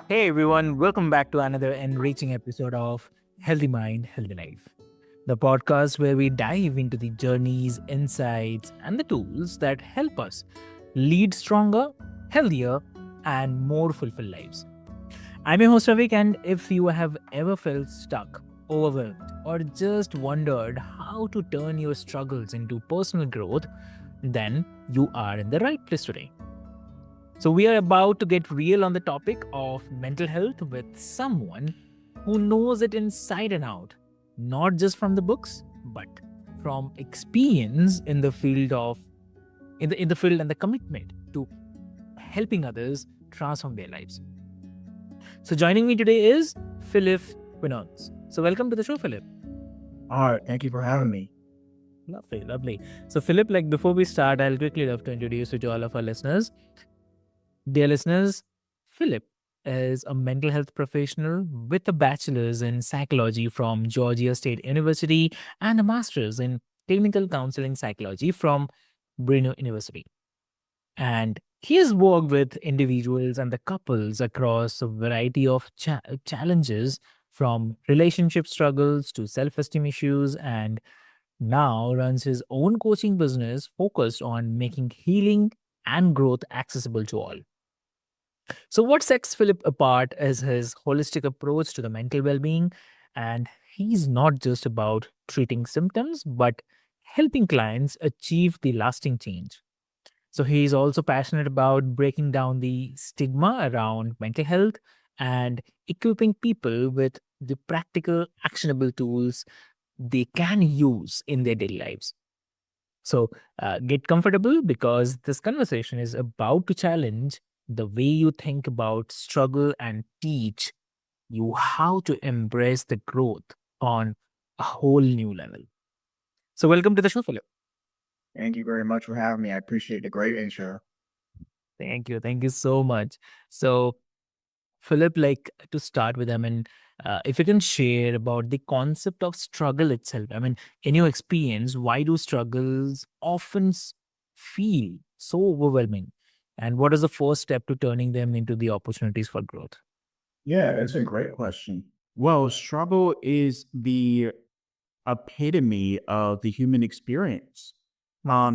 Hey everyone, welcome back to another enriching episode of Healthy Mind, Healthy Life, the podcast where we dive into the journeys, insights, and the tools that help us lead stronger, healthier, and more fulfilled lives. I'm your host Ravik, and if you have ever felt stuck, overwhelmed, or just wondered how to turn your struggles into personal growth, then you are in the right place today. So, we are about to get real on the topic of mental health with someone who knows it inside and out, not just from the books, but from experience in the field of in the field and the commitment to helping others transform their lives. So, joining me today is Philip Quinones. So, welcome to the show, Philip. All right, thank you for having me. Lovely, lovely. So, Philip, like before we start, I'll quickly love to introduce you to all of our listeners. Dear listeners, Philip is a mental health professional with a bachelor's in psychology from Georgia State University and a master's in clinical counseling psychology from Brno University. And he has worked with individuals and the couples across a variety of challenges from relationship struggles to self esteem issues, and now runs his own coaching business focused on making healing and growth accessible to all. So, what sets Philip apart is his holistic approach to the mental well being. And he's not just about treating symptoms, but helping clients achieve the lasting change. So, he's also passionate about breaking down the stigma around mental health and equipping people with the practical, actionable tools they can use in their daily lives. So get comfortable because this conversation is about to challenge the way you think about struggle and teach you how to embrace the growth on a whole new level. So, welcome to the show, Philip. Thank you very much for having me. I appreciate the great intro. Thank you. Thank you so much. So, Philip, like to start with, if you can share about the concept of struggle itself. I mean, in your experience, why do struggles often feel so overwhelming? And what is the first step to turning them into the opportunities for growth? Yeah, it's a great question. Well, struggle is the epitome of the human experience.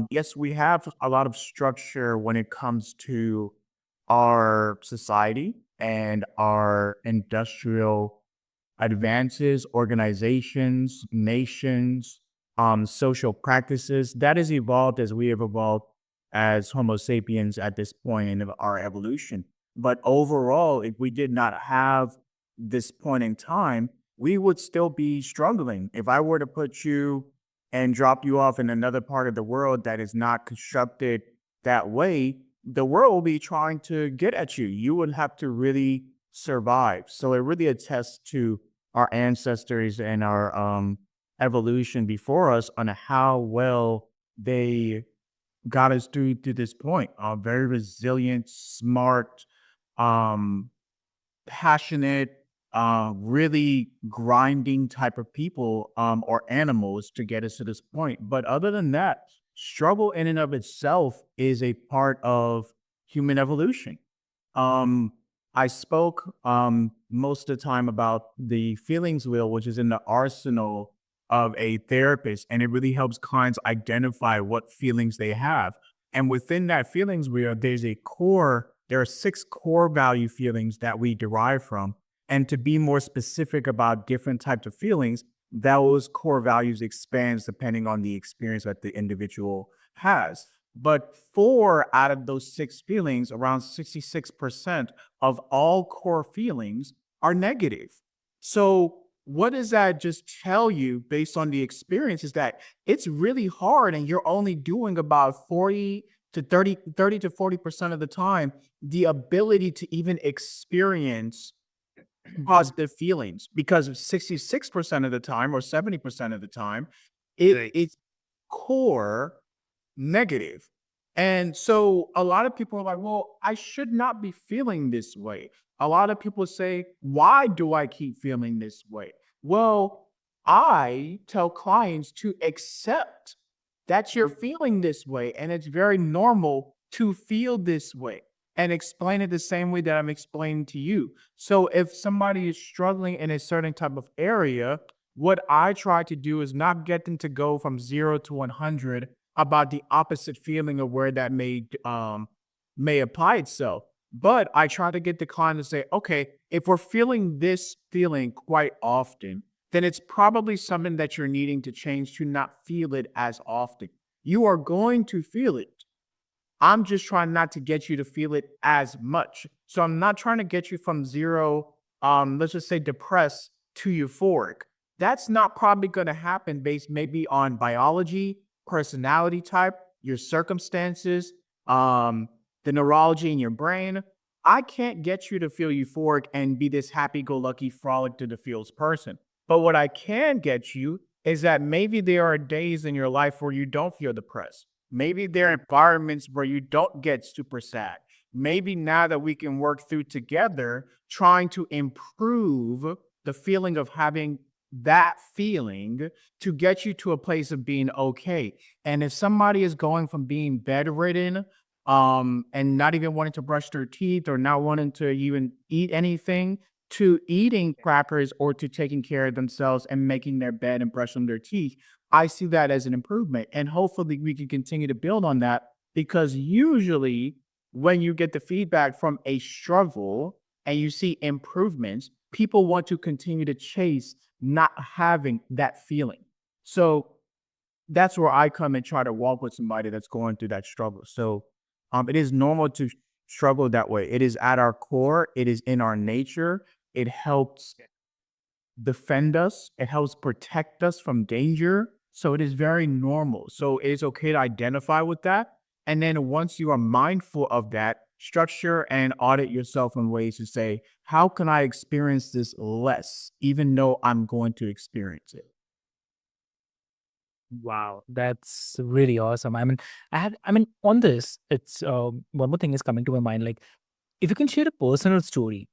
Yes, we have a lot of structure when it comes to our society and our industrial advances, organizations, nations, social practices. That has evolved as we have evolved as Homo sapiens at this point in our evolution. But overall, if we did not have this point in time, we would still be struggling. If I were to put you and drop you off in another part of the world that is not constructed that way, the world will be trying to get at you. You would have to really survive. So it really attests to our ancestors and our evolution before us on how well they got us through to this point. Very resilient, smart, um, passionate, really grinding type of people or animals to get us to this point. But other than that, struggle in and of itself is a part of human evolution. Um, I spoke most of the time about the feelings wheel, which is in the arsenal of a therapist, and it really helps clients identify what feelings they have. And within that feelings wheel, there are six core value feelings that we derive from. And to be more specific about different types of feelings, those core values expands depending on the experience that the individual has. But four out of those six feelings, around 66% of all core feelings, are negative. So, what does that just tell you based on the experience is that it's really hard and you're only doing about 30 to 40% of the time the ability to even experience positive feelings because 66% of the time or 70% of the time, Right. it's core negative. And so a lot of people are like, well, I should not be feeling this way. A lot of people say, why do I keep feeling this way? Well, I tell clients to accept that you're feeling this way and it's very normal to feel this way. and explain it the same way that I'm explaining to you. So if somebody is struggling in a certain type of area, what I try to do is not get them to go from 0 to 100 about the opposite feeling of where that may apply itself. But I try to get the client to say, okay, if we're feeling this feeling quite often, then it's probably something that you're needing to change to not feel it as often. You are going to feel it. I'm just trying not to get you to feel it as much. So I'm not trying to get you from 0, let's just say depressed to euphoric. That's not probably going to happen based maybe on biology, personality type, your circumstances, um, the neurology in your brain. I can't get you to feel euphoric and be this happy-go-lucky, frolic to the feels person. But what I can get you is that maybe there are days in your life where you don't feel depressed. Maybe there are environments where you don't get super sad. Maybe now that we can work through together, trying to improve the feeling of having that feeling to get you to a place of being okay. And if somebody is going from being bedridden, and not even wanting to brush their teeth or not wanting to even eat anything, to eating crackers or to taking care of themselves and making their bed and brushing their teeth, I see that as an improvement. And hopefully we can continue to build on that because usually when you get the feedback from a struggle and you see improvements, people want to continue to chase not having that feeling. So that's where I come and try to walk with somebody that's going through that struggle. So it is normal to struggle that way. It is at our core, it is in our nature. It helps defend us, it helps protect us from danger. So it is very normal. So it is okay to identify with that. And then once you are mindful of that, structure and audit yourself in ways to say, how can I experience this less, even though I'm going to experience it? Wow, that's really awesome. I mean, on this, it's one more thing is coming to my mind. Like, if you can share a personal story,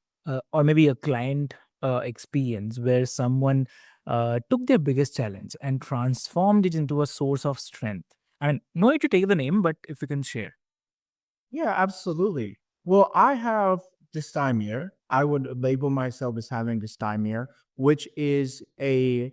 or maybe a client experience where someone took their biggest challenge and transformed it into a source of strength. I mean, no need to take the name, but if you can share. Yeah, absolutely. Well, I have dysthymia. I would label myself as having dysthymia, which is a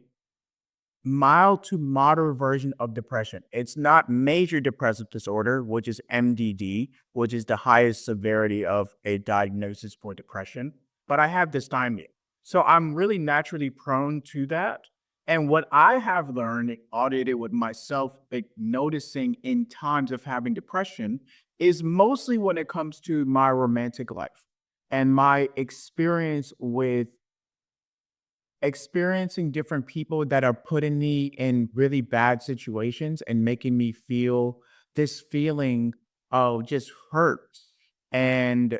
mild to moderate version of depression. It's not major depressive disorder, which is MDD, which is the highest severity of a diagnosis for depression, but I have dysthymia. So I'm really naturally prone to that. And what I have learned, and audited with myself, like noticing in times of having depression, is mostly when it comes to my romantic life and my experience with experiencing different people that are putting me in really bad situations and making me feel this feeling of just hurt and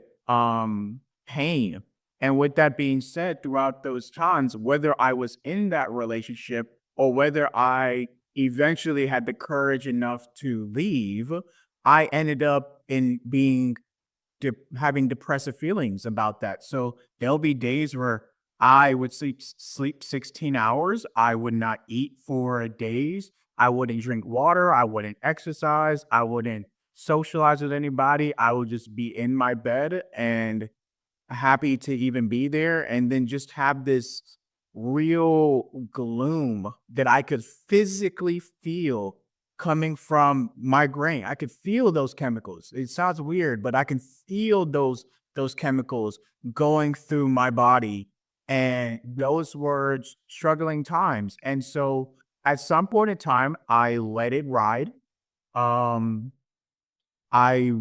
pain. And with that being said, throughout those times, whether I was in that relationship or whether I eventually had the courage enough to leave, I ended up in being having depressive feelings about that. So there'll be days where I would sleep 16 hours. I would not eat for days. I wouldn't drink water. I wouldn't exercise. I wouldn't socialize with anybody. I would just be in my bed and happy to even be there, and then just have this real gloom that I could physically feel coming from my brain. I could feel those chemicals. It sounds weird, but I can feel those chemicals going through my body, and those were struggling times. And so at some point in time, I let it ride. Um, I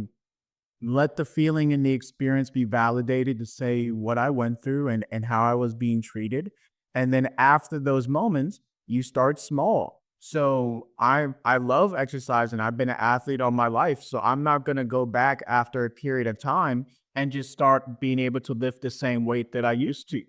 let the feeling and the experience be validated to say what I went through and how I was being treated. And then after those moments, you start small. So I love exercise and I've been an athlete all my life. So I'm not gonna go back after a period of time and just start being able to lift the same weight that I used to.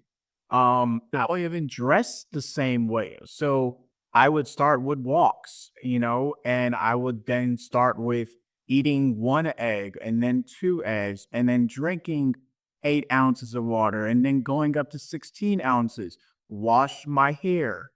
I don't even dress the same way. So I would start with walks, and I would then start with eating one egg and then two eggs and then drinking 8 ounces of water and then going up to 16 ounces, wash my hair,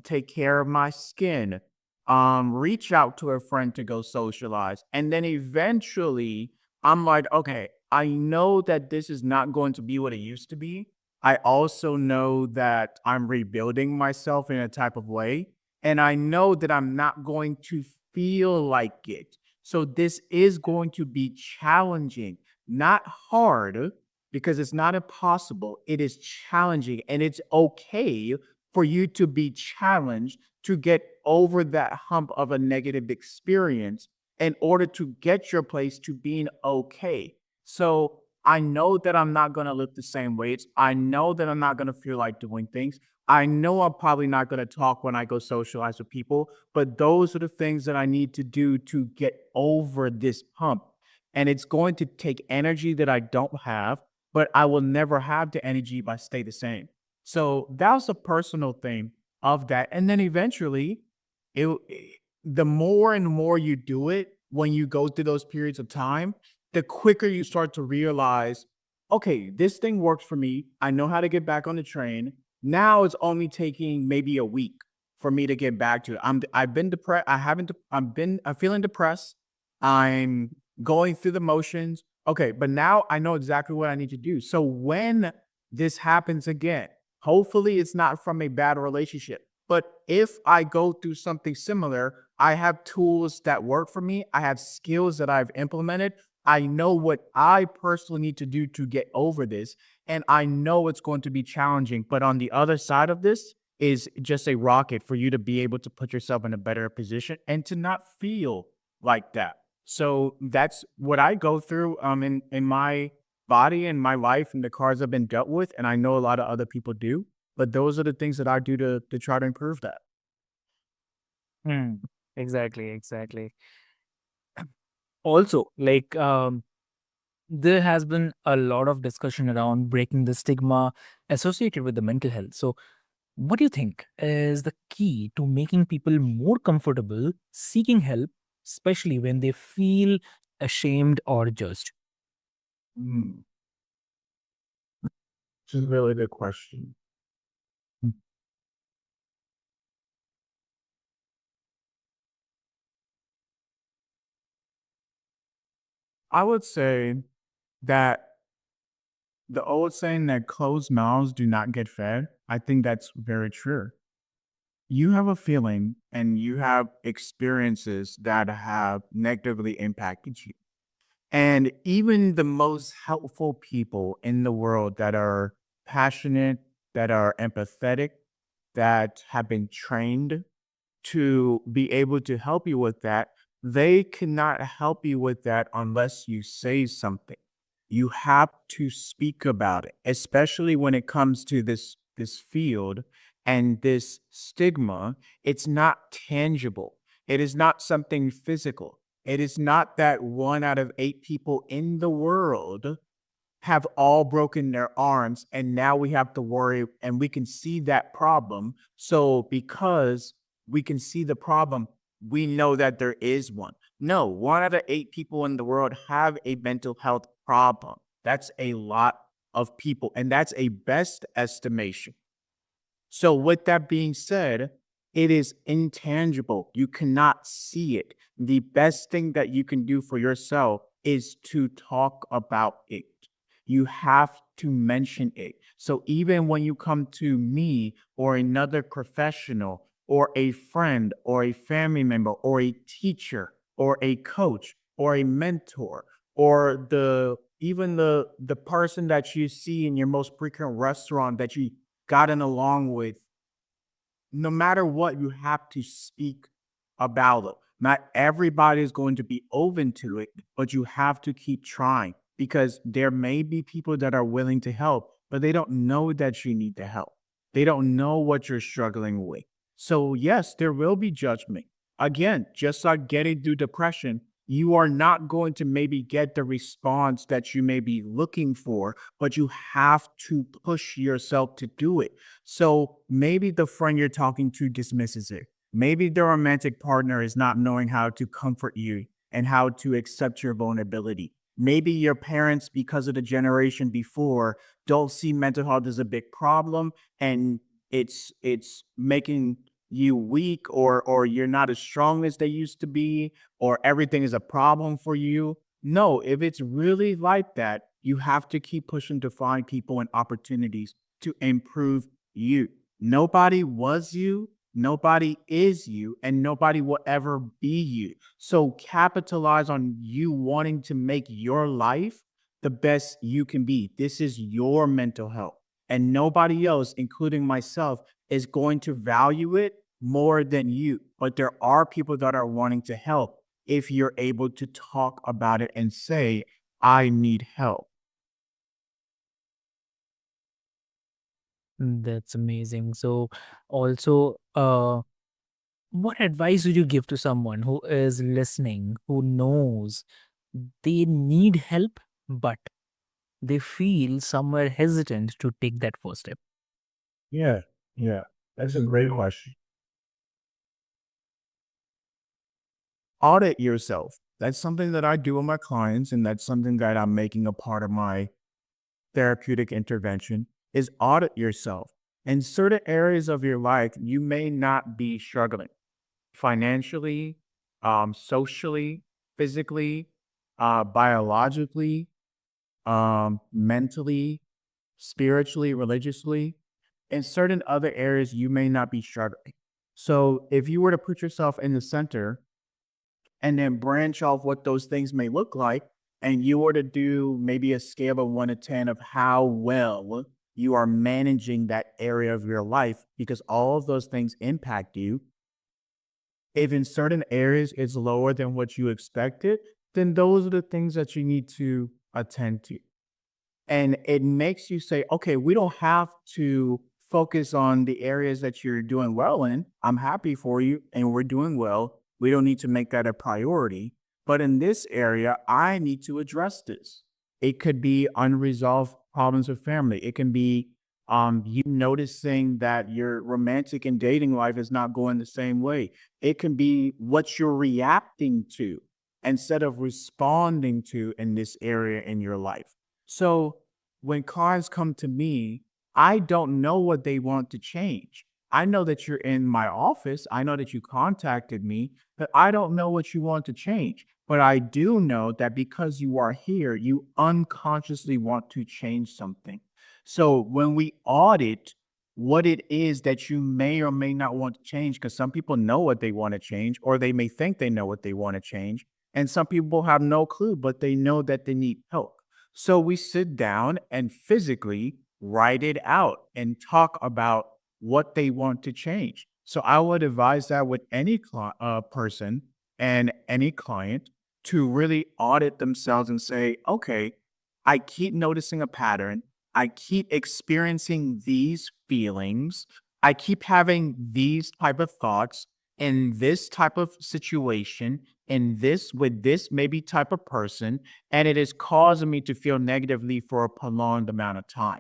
take care of my skin, reach out to a friend to go socialize. And then eventually I'm like, okay, I know that this is not going to be what it used to be. I also know that I'm rebuilding myself in a type of way. And I know that I'm not going to feel like it. So this is going to be challenging, not hard, because it's not impossible. It is challenging. And it's okay for you to be challenged to get over that hump of a negative experience in order to get your place to being okay. So I know that I'm not going to lift the same weights. I know that I'm not going to feel like doing things. I know I'm probably not going to talk when I go socialize with people, but those are the things that I need to do to get over this hump. And it's going to take energy that I don't have, but I will never have the energy if I stay the same. So that was a personal thing of that. And then eventually, it the more and more you do it, when you go through those periods of time, the quicker you start to realize, okay, this thing works for me. I know how to get back on the train. Now it's only taking maybe a week for me to get back to it. I've been depressed. I'm feeling depressed. I'm going through the motions. Okay, but now I know exactly what I need to do. So when this happens again, hopefully it's not from a bad relationship. But if I go through something similar, I have tools that work for me. I have skills that I've implemented. I know what I personally need to do to get over this. And I know it's going to be challenging. But on the other side of this is just a rocket for you to be able to put yourself in a better position and to not feel like that. So that's what I go through in my body and my life and the cards I've been dealt with. And I know a lot of other people do. But those are the things that I do to try to improve that. Hmm. Exactly, exactly. Also, like, there has been a lot of discussion around breaking the stigma associated with the mental health. So, what do you think is the key to making people more comfortable seeking help, especially when they feel ashamed or judged? Mm, this is a really good question. I would say that the old saying that closed mouths do not get fed, I think that's very true. You have a feeling and you have experiences that have negatively impacted you. And even the most helpful people in the world that are passionate, that are empathetic, that have been trained to be able to help you with that, they cannot help you with that unless you say something. You have to speak about it, especially when it comes to this field and this stigma. It's not tangible. It is not something physical. It is not that 1 out of 8 people in the world have all broken their arms and now we have to worry and we can see that problem. So because we can see the problem, we know that there is one. No, 1 out of 8 people in the world have a mental health problem. That's a lot of people, and that's a best estimation. So, with that being said, it is intangible. You cannot see it. The best thing that you can do for yourself is to talk about it. You have to mention it. So, even when you come to me or another professional or a friend or a family member or a teacher or a coach or a mentor or the person that you see in your most frequent restaurant that you gotten along with, no matter what, you have to speak about it. Not everybody is going to be open to it, but you have to keep trying because there may be people that are willing to help, but they don't know that you need the help. They don't know what you're struggling with. So, yes, there will be judgment. Again, just like getting through depression, you are not going to maybe get the response that you may be looking for, but you have to push yourself to do it. So maybe the friend you're talking to dismisses it. Maybe the romantic partner is not knowing how to comfort you and how to accept your vulnerability. Maybe your parents, because of the generation before, don't see mental health as a big problem and it's making you weak or you're not as strong as they used to be or everything is a problem for you. No, if it's really like that, you have to keep pushing to find people and opportunities to improve you. Nobody was you, nobody is you, and nobody will ever be you. So capitalize on you wanting to make your life the best you can be. This is your mental health, and nobody else, including myself, is going to value it more than you. But there are people that are wanting to help if you're able to talk about it and say, I need help. That's amazing. So, also, what advice would you give to someone who is listening, who knows they need help, but they feel somewhere hesitant to take that first step? Yeah, yeah. That's a great question. Audit yourself. That's something that I do with my clients, and that's something that I'm making a part of my therapeutic intervention is audit yourself. In certain areas of your life, you may not be struggling financially, socially, physically, biologically, mentally, spiritually, religiously. In certain other areas, you may not be struggling. So if you were to put yourself in the center and then branch off what those things may look like, and you were to do maybe a scale of 1 to 10 of how well you are managing that area of your life, because all of those things impact you. If in certain areas it's lower than what you expected, then those are the things that you need to attend to. And it makes you say, okay, we don't have to focus on the areas that you're doing well in. I'm happy for you and we're doing well. We don't need to make that a priority. But in this area, I need to address this. It could be unresolved problems with family. It can be you noticing that your romantic and dating life is not going the same way. It can be what you're reacting to instead of responding to in this area in your life. So when clients come to me, I don't know what they want to change. I know that you're in my office. I know that you contacted me, but I don't know what you want to change. But I do know that because you are here, you unconsciously want to change something. So when we audit what it is that you may or may not want to change, because some people know what they want to change, or they may think they know what they want to change. And some people have no clue, but they know that they need help. So we sit down and physically write it out and talk about what they want to change. So I would advise that with any person and any client to really audit themselves and say, okay, I keep noticing a pattern. I keep experiencing these feelings. I keep having these type of thoughts in this type of situation, in this with this maybe type of person, and it is causing me to feel negatively for a prolonged amount of time.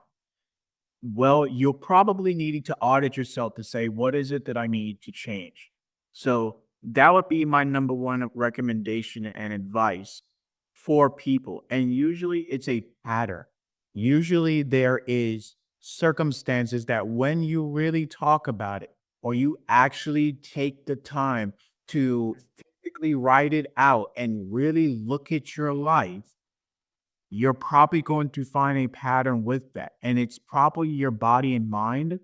Well, you're probably needing to audit yourself to say, what is it that I need to change? So that would be my number one recommendation and advice for people. And usually it's a pattern. Usually there is circumstances that when you really talk about it, or you actually take the time to physically write it out and really look at your life, you're probably going to find a pattern with that. And it's probably your body and mind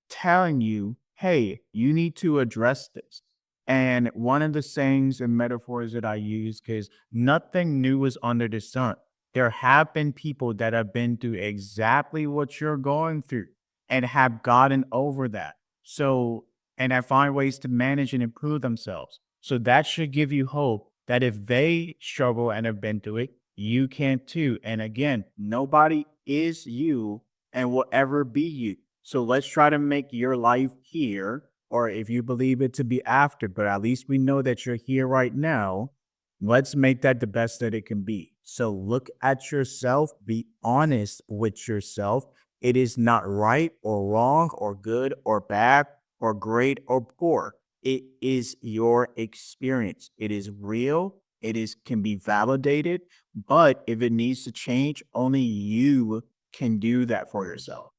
telling you, hey, you need to address this. And one of the sayings and metaphors that I use is nothing new is under the sun. There have been people that have been through exactly what you're going through and have gotten over that. So, and have find ways to manage and improve themselves. So that should give you hope that if they struggle and have been through it, you can too. And again, nobody is you and will ever be you. So let's try to make your life here, or if you believe it to be after, but at least we know that you're here right now. Let's make that the best that it can be. So look at yourself, be honest with yourself. It is not right or wrong or good or bad or great or poor. It is your experience. It is real. It is can be validated, but if it needs to change, only you can do that for yourself.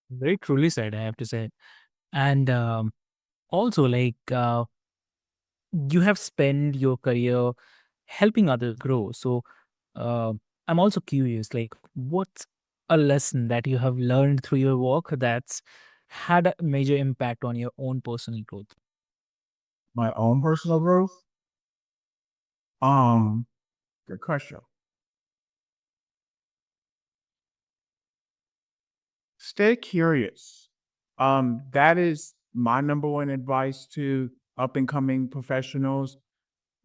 Very truly said, I have to say. And also, like, you have spent your career helping others grow. So, uh, I'm also curious, like, what's a lesson that you have learned through your work that's had a major impact on your own personal growth? My own personal growth? Um, Good question. Stay curious. That is my number one advice to up and coming professionals.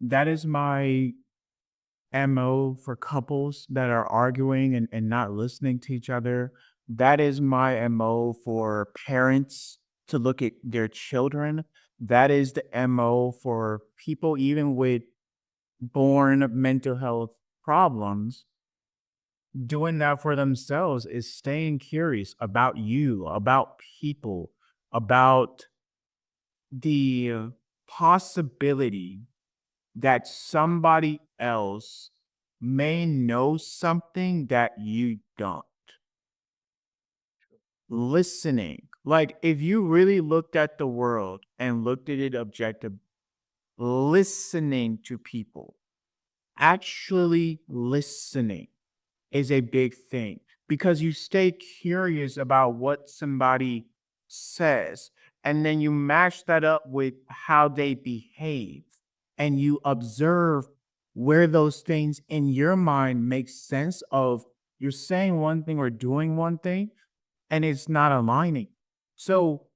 That is my MO for couples that are arguing and not listening to each other. That is my MO for parents to look at their children. That is the MO for people, even with born mental health problems. Doing that for themselves is staying curious about you, about people, about the possibility that somebody else may know something that you don't. Listening. Like, if you really looked at the world and looked at it objectively, listening to people, actually listening is a big thing because you stay curious about what somebody says and then you match that up with how they behave and you observe where those things in your mind make sense of you're saying one thing or doing one thing and it's not aligning. So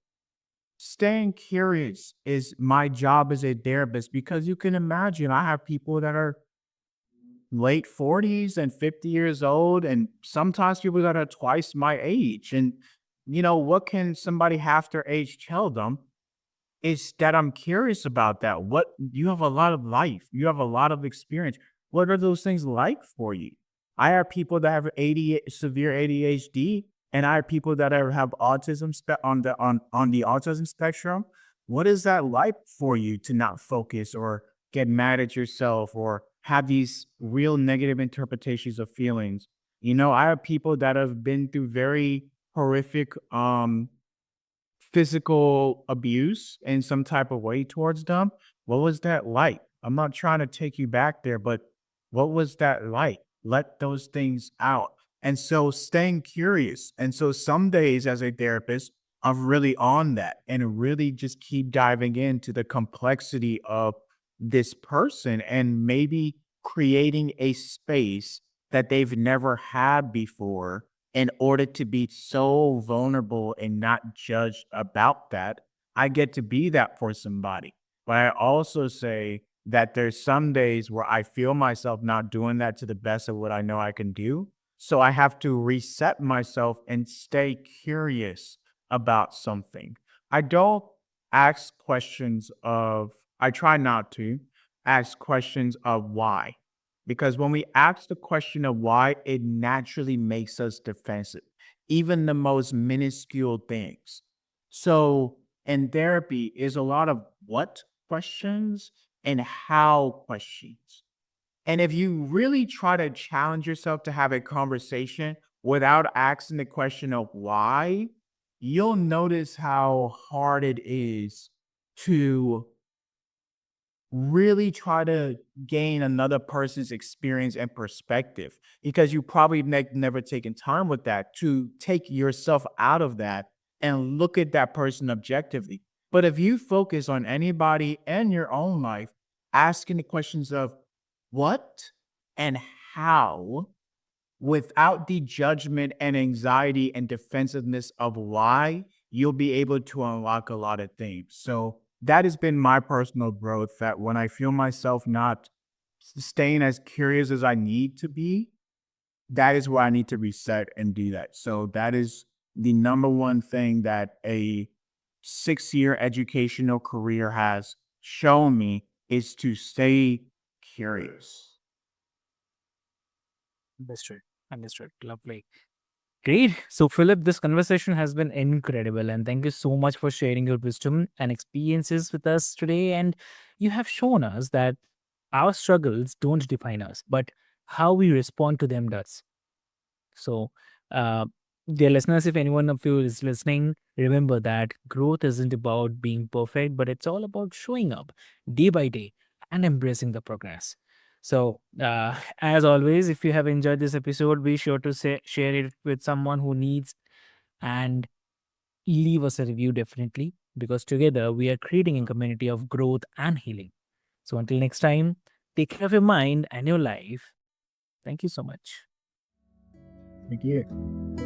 staying curious is my job as a therapist because you can imagine I have people that are late 40s and 50 years old, and sometimes people that are twice my age. And, what can somebody half their age tell them? Is that I'm curious about that. What you have a lot of life, you have a lot of experience. What are those things like for you? I have people that have severe ADHD, and I have people that have autism on the autism spectrum. What is that like for you to not focus or get mad at yourself or have these real negative interpretations of feelings? I have people that have been through very horrific physical abuse in some type of way towards them. What was that like? I'm not trying to take you back there, but what was that like? Let those things out. And so staying curious. And so some days as a therapist, I'm really on that and really just keep diving into the complexity of this person and maybe creating a space that they've never had before in order to be so vulnerable and not judged about that. I get to be that for somebody. But I also say that there's some days where I feel myself not doing that to the best of what I know I can do. So I have to reset myself and stay curious about something. I don't ask questions of, I try not to ask questions of why, because when we ask the question of why, it naturally makes us defensive, even the most minuscule things. So in therapy is a lot of what questions and how questions. And if you really try to challenge yourself to have a conversation without asking the question of why, you'll notice how hard it is to really try to gain another person's experience and perspective because you probably never taken time with that to take yourself out of that and look at that person objectively. But if you focus on anybody and your own life, asking the questions of what and how, without the judgment and anxiety and defensiveness of why, you'll be able to unlock a lot of things. So that has been my personal growth that when I feel myself not staying as curious as I need to be, that is where I need to reset and do that. So that is the number one thing that a 6-year educational career has shown me is to stay curious. Understood. Understood. Lovely. Great. So, Philip, this conversation has been incredible. And thank you so much for sharing your wisdom and experiences with us today. And you have shown us that our struggles don't define us, but how we respond to them does. So, uh, dear listeners, if anyone of you is listening, remember that growth isn't about being perfect, but it's all about showing up day by day and embracing the progress. So, as always, if you have enjoyed this episode, be sure to share it with someone who needs, and leave us a review definitely, because together we are creating a community of growth and healing. So, until next time, take care of your mind and your life. Thank you so much. Thank you.